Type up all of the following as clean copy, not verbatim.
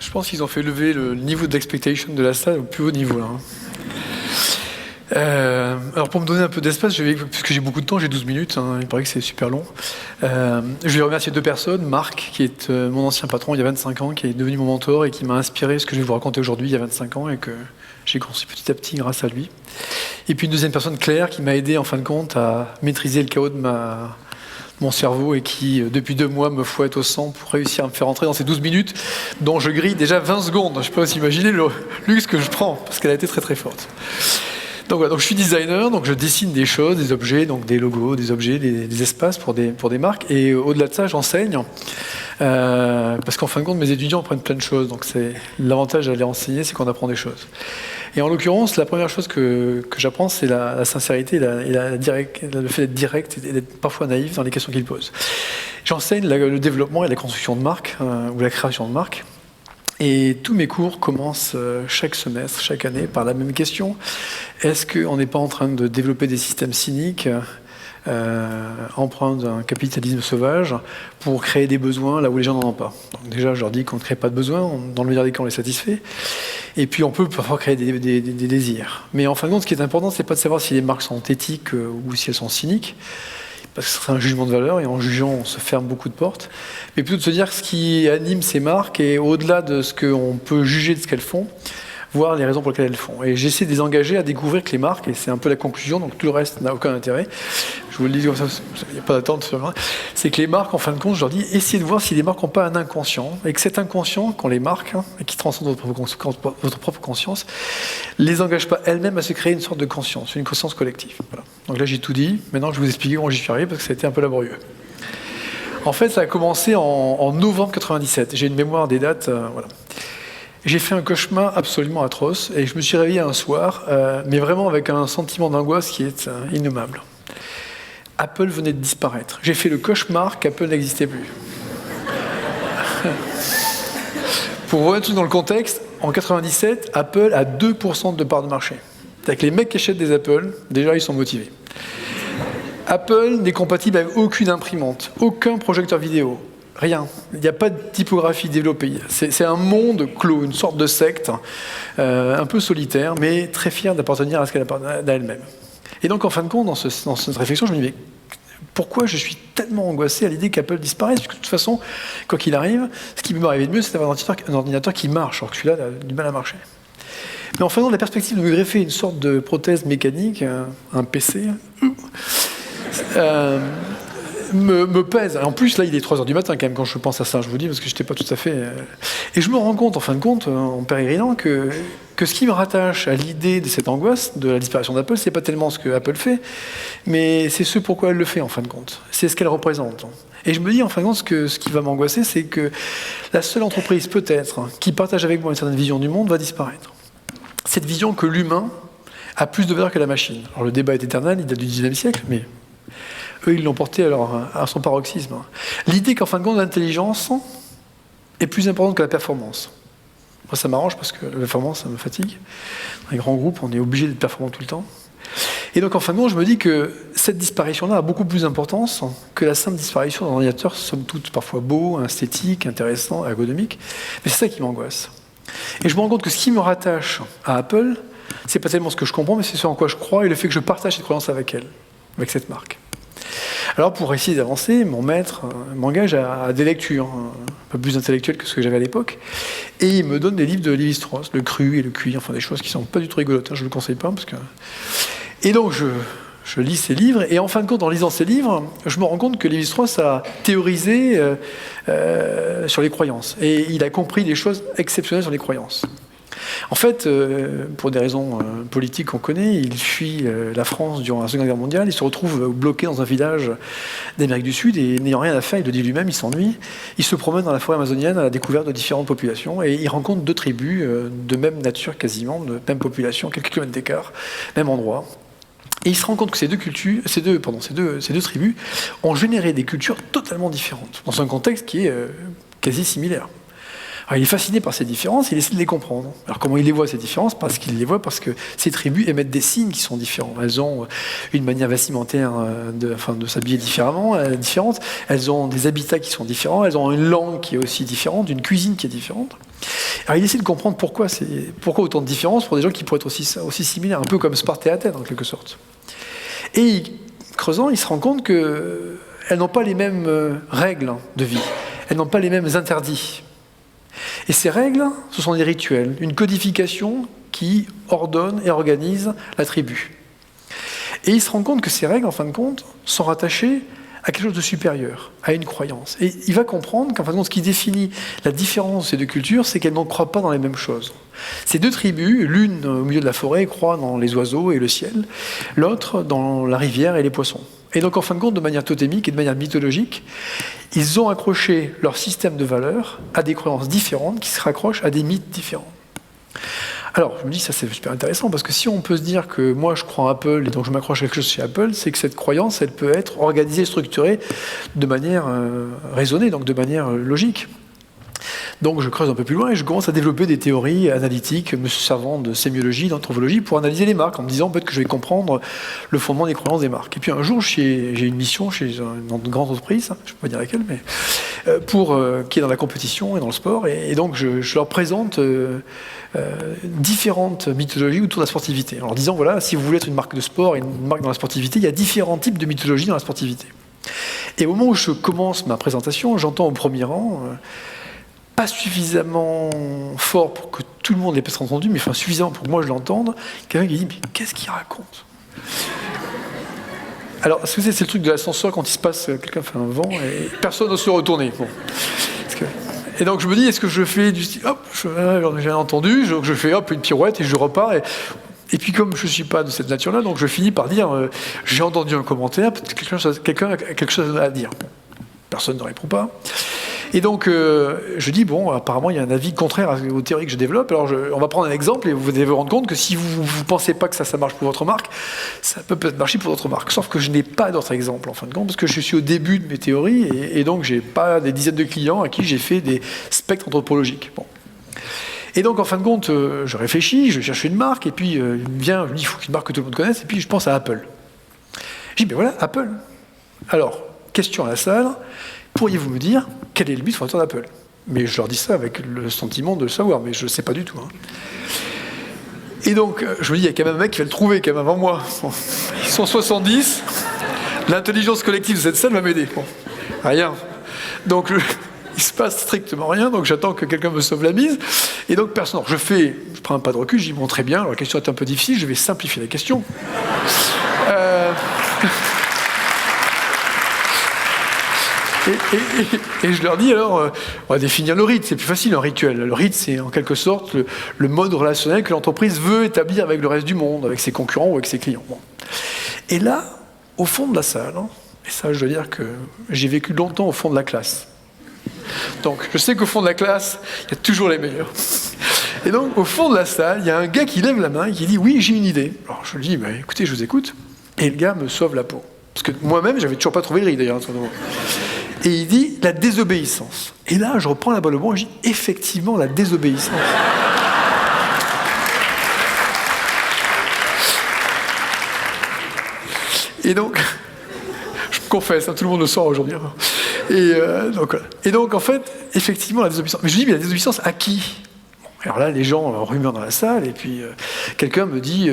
Je pense qu'ils ont fait lever le niveau d'expectation de la salle au plus haut niveau, là. Alors pour me donner un peu d'espace, puisque j'ai beaucoup de temps, j'ai 12 minutes, hein, il paraît que c'est super long. Je vais remercier deux personnes. Marc, qui est mon ancien patron il y a 25 ans, qui est devenu mon mentor et qui m'a inspiré ce que je vais vous raconter aujourd'hui il y a 25 ans et que j'ai construit petit à petit grâce à lui. Et puis une deuxième personne, Claire, qui m'a aidé en fin de compte à maîtriser le chaos de mon cerveau et qui, depuis 2 mois, me fouette au sang pour réussir à me faire entrer dans ces 12 minutes dont je grille déjà 20 secondes. Je peux aussi imaginer le luxe que je prends, parce qu'elle a été très très forte. Donc, voilà, donc je suis designer, donc je dessine des choses, des objets, donc des logos, des objets, des espaces pour des marques. Et au-delà de ça, j'enseigne, parce qu'en fin de compte, mes étudiants apprennent plein de choses. Donc c'est l'avantage d'aller enseigner, c'est qu'on apprend des choses. Et en l'occurrence, la première chose que j'apprends, c'est la sincérité et le fait d'être direct et d'être parfois naïf dans les questions qu'ils posent. J'enseigne le développement et la construction de marques, ou la création de marques. Et tous mes cours commencent chaque semestre, chaque année, par la même question. Est-ce qu'on n'est pas en train de développer des systèmes cyniques, empreints d'un capitalisme sauvage, pour créer des besoins là où les gens n'en ont pas? Donc déjà, je leur dis qu'on ne crée pas de besoins, dans le meilleur des cas, on les satisfait. Et puis on peut parfois créer des désirs. Mais en fin de compte, ce qui est important, c'est pas de savoir si les marques sont éthiques ou si elles sont cyniques, parce que ce serait un jugement de valeur, et en jugeant, on se ferme beaucoup de portes. Mais plutôt de se dire ce qui anime ces marques, et au-delà de ce qu'on peut juger de ce qu'elles font, voir les raisons pour lesquelles elles le font. Et j'essaie de les engager à découvrir que les marques, et c'est un peu la conclusion, donc tout le reste n'a aucun intérêt, je vous le dis comme ça, il n'y a pas d'attente, c'est que les marques, en fin de compte, je leur dis, essayez de voir si les marques n'ont pas un inconscient, et que cet inconscient, qu'on les marque, et qui transcende votre propre conscience, les engage pas elles-mêmes à se créer une sorte de conscience, une conscience collective. Voilà. Donc là, j'ai tout dit, maintenant je vais vous expliquer comment j'y suis arrivé, parce que ça a été un peu laborieux. En fait, ça a commencé en novembre 97, j'ai une mémoire des dates, voilà. J'ai fait un cauchemar absolument atroce et je me suis réveillé un soir, mais vraiment avec un sentiment d'angoisse qui est innommable. Apple venait de disparaître. J'ai fait le cauchemar qu'Apple n'existait plus. Pour remettre dans le contexte, en 97, Apple a 2% de part de marché. C'est-à-dire que les mecs qui achètent des Apple, déjà ils sont motivés. Apple n'est compatible avec aucune imprimante, aucun projecteur vidéo. Rien. Il n'y a pas de typographie développée. C'est un monde clos, une sorte de secte, un peu solitaire, mais très fière d'appartenir à ce qu'elle appartient à elle-même. Et donc, en fin de compte, dans cette réflexion, je me dis, mais pourquoi je suis tellement angoissé à l'idée qu'Apple disparaisse? Parce que de toute façon, quoi qu'il arrive, ce qui peut m'arriver de mieux, c'est d'avoir un ordinateur qui marche, alors que celui-là a du mal à marcher. Mais en fin de compte, la perspective de me greffer une sorte de prothèse mécanique, un PC, me pèse. En plus, là, il est 3h du matin quand même quand je pense à ça, je vous dis, parce que je n'étais pas tout à fait... Et je me rends compte, en fin de compte, en pérérinant, que ce qui me rattache à l'idée de cette angoisse, de la disparition d'Apple, c'est pas tellement ce que Apple fait, mais c'est ce pourquoi elle le fait, en fin de compte. C'est ce qu'elle représente. Et je me dis, en fin de compte, ce qui va m'angoisser, c'est que la seule entreprise, peut-être, qui partage avec moi une certaine vision du monde, va disparaître. Cette vision que l'humain a plus de valeur que la machine. Alors le débat est éternel, il date du 19e siècle, mais... eux, ils l'ont porté à son paroxysme. L'idée qu'en fin de compte, l'intelligence est plus importante que la performance. Moi, ça m'arrange parce que la performance, ça me fatigue. Dans les grands groupes, on est obligé d'être performant tout le temps. Et donc, en fin de compte, je me dis que cette disparition-là a beaucoup plus d'importance que la simple disparition d'un ordinateur, somme toute parfois beau, esthétique, intéressant, ergonomique. Mais c'est ça qui m'angoisse. Et je me rends compte que ce qui me rattache à Apple, c'est pas tellement ce que je comprends, mais c'est ce en quoi je crois et le fait que je partage cette croyance avec elle, avec cette marque. Alors pour essayer d'avancer, mon maître m'engage à des lectures, un peu plus intellectuelles que ce que j'avais à l'époque, et il me donne des livres de Lévi-Strauss, le cru et le cuit, enfin des choses qui sont pas du tout rigolotes, je ne le conseille pas. Et donc je lis ces livres, et en fin de compte, en lisant ces livres, je me rends compte que Lévi-Strauss a théorisé sur les croyances, et il a compris des choses exceptionnelles sur les croyances. En fait, pour des raisons politiques qu'on connaît, il fuit la France durant la Seconde Guerre mondiale, il se retrouve bloqué dans un village d'Amérique du Sud et n'ayant rien à faire, il le dit lui-même, il s'ennuie. Il se promène dans la forêt amazonienne à la découverte de différentes populations et il rencontre 2 tribus de même nature quasiment, de même population, quelques kilomètres d'écart, même endroit. Et il se rend compte que ces deux tribus ont généré des cultures totalement différentes, dans un contexte qui est quasi similaire. Alors, il est fasciné par ces différences, il essaie de les comprendre. Alors comment il les voit, ces différences? Parce qu'il les voit parce que ces tribus émettent des signes qui sont différents. Elles ont une manière vestimentaire de s'habiller différente, elles ont des habitats qui sont différents, elles ont une langue qui est aussi différente, une cuisine qui est différente. Alors il essaie de comprendre pourquoi autant de différences pour des gens qui pourraient être aussi similaires, un peu comme Sparte et Athènes en quelque sorte. Et creusant, il se rend compte qu'elles n'ont pas les mêmes règles de vie, elles n'ont pas les mêmes interdits. Et ces règles, ce sont des rituels, une codification qui ordonne et organise la tribu. Et il se rend compte que ces règles, en fin de compte, sont rattachées à quelque chose de supérieur, à une croyance. Et il va comprendre qu'en fin de compte, ce qui définit la différence de ces deux cultures, c'est qu'elles ne croient pas dans les mêmes choses. Ces deux tribus, l'une au milieu de la forêt, croit dans les oiseaux et le ciel, l'autre dans la rivière et les poissons. Et donc, en fin de compte, de manière totémique et de manière mythologique, ils ont accroché leur système de valeurs à des croyances différentes qui se raccrochent à des mythes différents. Alors, je me dis, ça c'est super intéressant, parce que si on peut se dire que moi je crois en Apple et donc je m'accroche à quelque chose chez Apple, c'est que cette croyance, elle peut être organisée, structurée de manière raisonnée, donc de manière logique. Donc je creuse un peu plus loin et je commence à développer des théories analytiques me servant de sémiologie, d'anthropologie pour analyser les marques, en me disant peut-être que je vais comprendre le fondement des croyances des marques. Et puis un jour, j'ai une mission chez une grande entreprise, je ne peux pas dire laquelle, mais qui est dans la compétition et dans le sport, et donc je leur présente différentes mythologies autour de la sportivité, en leur disant voilà, si vous voulez être une marque de sport et une marque dans la sportivité, il y a différents types de mythologies dans la sportivité. Et au moment où je commence ma présentation, j'entends au premier rang, pas suffisamment fort pour que tout le monde l'ait peut-être entendu, mais enfin suffisamment pour que moi je l'entende, quelqu'un qui dit mais qu'est-ce qu'il raconte? Alors, ce que c'est le truc de l'ascenseur quand il se passe, quelqu'un fait un vent et personne n'ose se retourner. Bon. Et donc je me dis, est-ce que je fais du style, hop, j'ai entendu, je fais hop une pirouette et je repars. Et puis comme je ne suis pas de cette nature-là, donc je finis par dire, j'ai entendu un commentaire, peut-être quelqu'un a quelque chose à dire. Personne ne répond pas. Et donc, je dis, bon, apparemment, il y a un avis contraire aux théories que je développe. Alors, on va prendre un exemple et vous allez vous rendre compte que si vous ne pensez pas que ça marche pour votre marque, ça peut peut-être marcher pour votre marque. Sauf que je n'ai pas d'autres exemples, en fin de compte, parce que je suis au début de mes théories et donc, je n'ai pas des dizaines de clients à qui j'ai fait des spectres anthropologiques. Bon. Et donc, en fin de compte, je réfléchis, je cherche une marque, et puis, il me vient, je me dis, il faut qu'une marque que tout le monde connaisse, et puis je pense à Apple. Je dis, ben voilà, Apple. Alors, question à la salle. Pourriez-vous me dire quel est le but fondateur d'Apple? Mais je leur dis ça avec le sentiment de le savoir, mais je ne sais pas du tout. Hein. Et donc, je me dis, il y a quand même un mec qui va le trouver, quand même, avant moi. Bon, ils sont 70. L'intelligence collective de cette salle va m'aider. Bon, rien. Donc, il se passe strictement rien, donc j'attends que quelqu'un me sauve la mise. Et donc, personne. Alors, je prends un pas de recul, je dis, bon, très bien, alors, la question est un peu difficile, je vais simplifier la question. Et je leur dis alors, on va définir le rite, c'est plus facile un rituel. Le rite, c'est en quelque sorte le mode relationnel que l'entreprise veut établir avec le reste du monde, avec ses concurrents ou avec ses clients. Bon. Et là, au fond de la salle, et ça je dois dire que j'ai vécu longtemps au fond de la classe. Donc je sais qu'au fond de la classe, il y a toujours les meilleurs. Et donc au fond de la salle, il y a un gars qui lève la main et qui dit « Oui, j'ai une idée ». Alors je lui dis bah, « Écoutez, je vous écoute ». Et le gars me sauve la peau. Parce que moi-même, j'avais toujours pas trouvé le riz d'ailleurs. Et il dit la désobéissance. Et là, je reprends la balle au bon et je dis effectivement la désobéissance. Et donc, je me confesse, tout le monde le sort aujourd'hui. Et donc, en fait, effectivement, la désobéissance. Mais je dis, mais la désobéissance à qui? Alors là, les gens rumeurs dans la salle, et puis quelqu'un me dit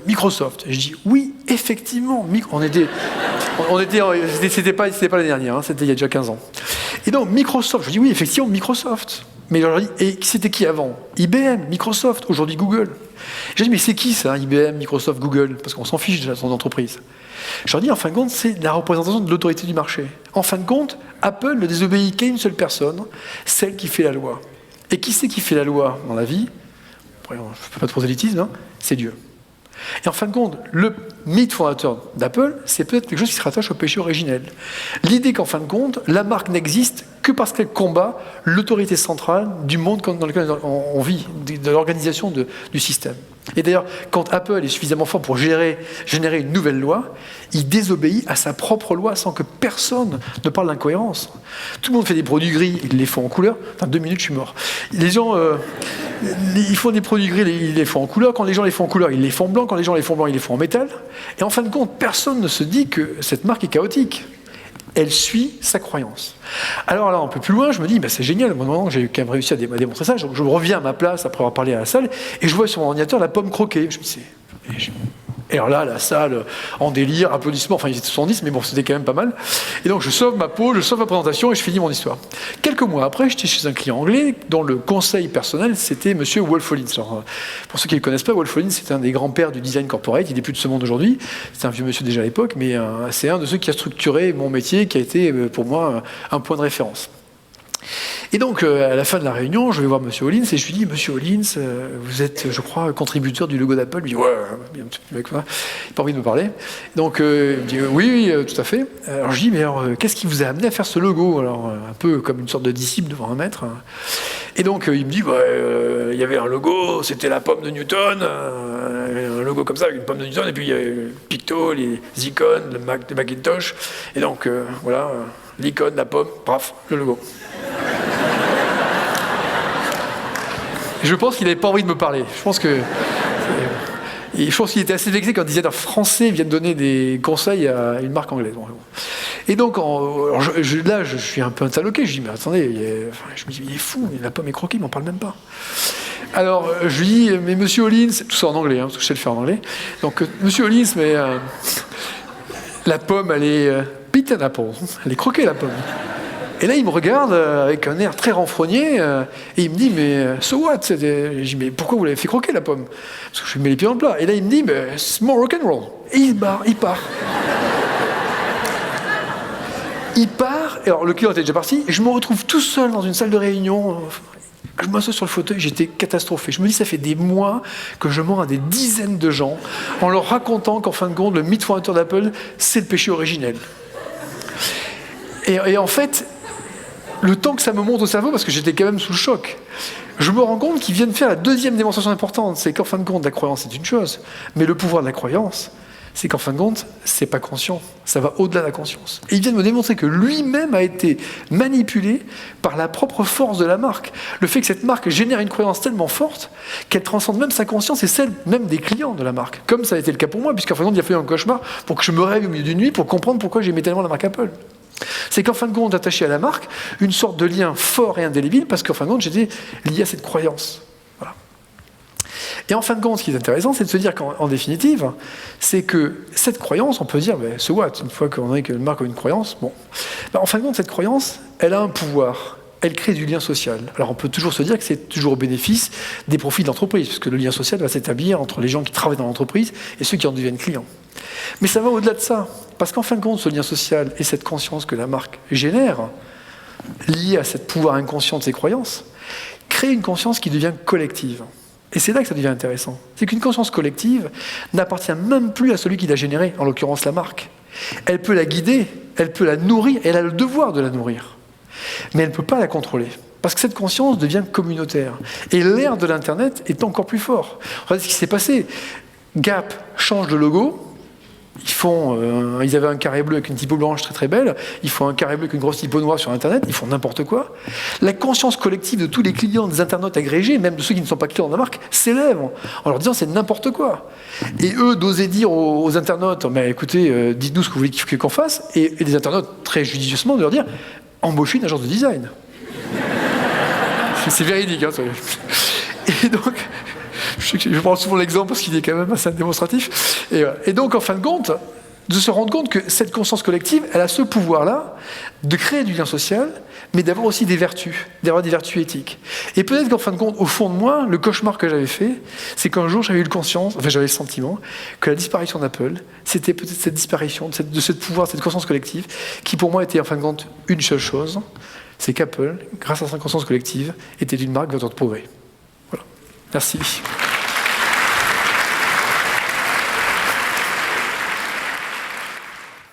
Microsoft. Et je dis oui, effectivement, c'était pas l'année dernière, c'était il y a déjà 15 ans. Et donc Microsoft, je dis oui, effectivement, Microsoft. Mais je leur dis, et c'était qui avant? IBM, Microsoft, aujourd'hui Google. Je dis mais c'est qui ça, IBM, Microsoft, Google? Parce qu'on s'en fiche de son entreprise. Je leur dis, en fin de compte, c'est la représentation de l'autorité du marché. En fin de compte, Apple ne désobéit qu'à une seule personne, celle qui fait la loi. Et qui c'est qui fait la loi dans la vie? Je ne fais pas de prosélytisme, c'est Dieu. Et en fin de compte, le mythe fondateur d'Apple, c'est peut-être quelque chose qui se rattache au péché originel. L'idée qu'en fin de compte, la marque n'existe que parce qu'elle combat l'autorité centrale du monde dans lequel on vit, de l'organisation du système. Et d'ailleurs, quand Apple est suffisamment fort pour générer une nouvelle loi, il désobéit à sa propre loi sans que personne ne parle d'incohérence. Tout le monde fait des produits gris, ils les font en couleur. Dans 2 minutes, je suis mort. Les gens, ils font des produits gris, ils les font en couleur. Quand les gens les font en couleur, ils les font blancs. Quand les gens les font blancs, ils les font en métal. Et en fin de compte, personne ne se dit que cette marque est chaotique. elle suit sa croyance. Alors là, un peu plus loin, je me dis, c'est génial, maintenant j'ai quand même réussi à démontrer ça, donc je reviens à ma place après avoir parlé à la salle, et je vois sur mon ordinateur la pomme croquée. Je me dis, et alors là, la salle, en délire, applaudissements, enfin ils étaient 70, mais bon, c'était quand même pas mal. Et donc je sauve ma peau, je sauve ma présentation et je finis mon histoire. Quelques mois après, j'étais chez un client anglais dont le conseil personnel, c'était monsieur Wolf Hollins. Alors, pour ceux qui ne le connaissent pas, Wolf Hollins, c'est un des grands-pères du design corporate, il n'est plus de ce monde aujourd'hui, c'est un vieux monsieur déjà à l'époque, mais c'est un de ceux qui a structuré mon métier, qui a été pour moi un point de référence. Et donc, à la fin de la réunion, je vais voir M. Hollins et je lui dis, M. Hollins, vous êtes, je crois, contributeur du logo d'Apple. Il me dit, ouais, il n'a pas envie de me parler. Donc, il me dit, oui, tout à fait. Alors, je dis, mais alors, qu'est-ce qui vous a amené à faire ce logo? Alors, un peu comme une sorte de disciple devant un maître. Et donc, il me dit, il y avait un logo, c'était la pomme de Newton, un logo comme ça, avec une pomme de Newton, et puis il y avait Picto, les icônes, le Macintosh. Et donc, voilà, l'icône, la pomme, paf, le logo. Je pense qu'il n'avait pas envie de me parler. Je pense qu'il était assez vexé quand un designer français vient de donner des conseils à une marque anglaise. Et donc, là, je suis un peu interloqué. Je dis, mais attendez, je me dis, il est fou, la pomme est croquée, il m'en parle même pas. Alors, je lui dis, mais monsieur Hollins, tout ça en anglais, parce que je sais le faire en anglais. Donc, monsieur Hollins, mais la pomme, elle est beaten apple, elle est croquée, la pomme. Et là, il me regarde avec un air très renfrogné et il me dit, mais so what? Je dis, mais pourquoi vous l'avez fait croquer, la pomme? Parce que je lui mets les pieds dans le plat. Et là, il me dit, mais c'est more rock'n'roll. Et il part. Il part, et alors le client était déjà parti, et je me retrouve tout seul dans une salle de réunion. Je m'assois sur le fauteuil, j'étais catastrophé. Je me dis, ça fait des mois que je mens à des dizaines de gens en leur racontant qu'en fin de compte, le mythe fondateur d'Apple, c'est le péché originel. Et en fait, le temps que ça me monte au cerveau, parce que j'étais quand même sous le choc, je me rends compte qu'ils viennent faire la deuxième démonstration importante, c'est qu'en fin de compte, la croyance c'est une chose, mais le pouvoir de la croyance, c'est qu'en fin de compte, c'est pas conscient, ça va au-delà de la conscience. Et ils viennent me démontrer que lui-même a été manipulé par la propre force de la marque. Le fait que cette marque génère une croyance tellement forte qu'elle transcende même sa conscience et celle même des clients de la marque. Comme ça a été le cas pour moi, puisqu'en fin de compte, il a fallu un cauchemar pour que je me réveille au milieu d'une nuit pour comprendre pourquoi j'aimais tellement la marque Apple. C'est qu'en fin de compte, attaché à la marque, une sorte de lien fort et indélébile, parce qu'en fin de compte, j'étais lié à cette croyance. Voilà. Et en fin de compte, ce qui est intéressant, c'est de se dire qu'en définitive, c'est que cette croyance, on peut dire, so what, une fois qu'on a qu'une marque a une croyance, bon. En fin de compte, cette croyance, elle a un pouvoir. Elle crée du lien social. Alors on peut toujours se dire que c'est toujours au bénéfice des profits de l'entreprise, parce que le lien social va s'établir entre les gens qui travaillent dans l'entreprise et ceux qui en deviennent clients. Mais ça va au-delà de ça, parce qu'en fin de compte, ce lien social et cette conscience que la marque génère, liée à ce pouvoir inconscient de ses croyances, crée une conscience qui devient collective. Et c'est là que ça devient intéressant. C'est qu'une conscience collective n'appartient même plus à celui qui l'a générée, en l'occurrence la marque. Elle peut la guider, elle peut la nourrir, et elle a le devoir de la nourrir. Mais elle ne peut pas la contrôler, parce que cette conscience devient communautaire. Et l'ère de l'Internet est encore plus fort. Regardez ce qui s'est passé. Gap change de logo. Ils avaient un carré bleu avec une typo blanche très très belle. Ils font un carré bleu avec une grosse typo noire sur Internet. Ils font n'importe quoi. La conscience collective de tous les clients des internautes agrégés, même de ceux qui ne sont pas clients de la marque, s'élève en leur disant c'est n'importe quoi. Et eux d'oser dire aux internautes, mais écoutez, dites-nous ce que vous voulez qu'on fasse. Et les internautes très judicieusement de leur dire embaucher une agence de design. C'est véridique. Hein, et donc, je prends souvent l'exemple parce qu'il est quand même assez démonstratif. Et donc, en fin de compte, de se rendre compte que cette conscience collective, elle a ce pouvoir-là de créer du lien social, mais d'avoir aussi des vertus, éthiques. Et peut-être qu'en fin de compte, au fond de moi, le cauchemar que j'avais fait, c'est qu'un jour, j'avais le sentiment que la disparition d'Apple, c'était peut-être cette disparition de ce pouvoir, cette conscience collective, qui pour moi était en fin de compte une seule chose, c'est qu'Apple, grâce à sa conscience collective, était une marque vecteur de progrès. Voilà. Merci.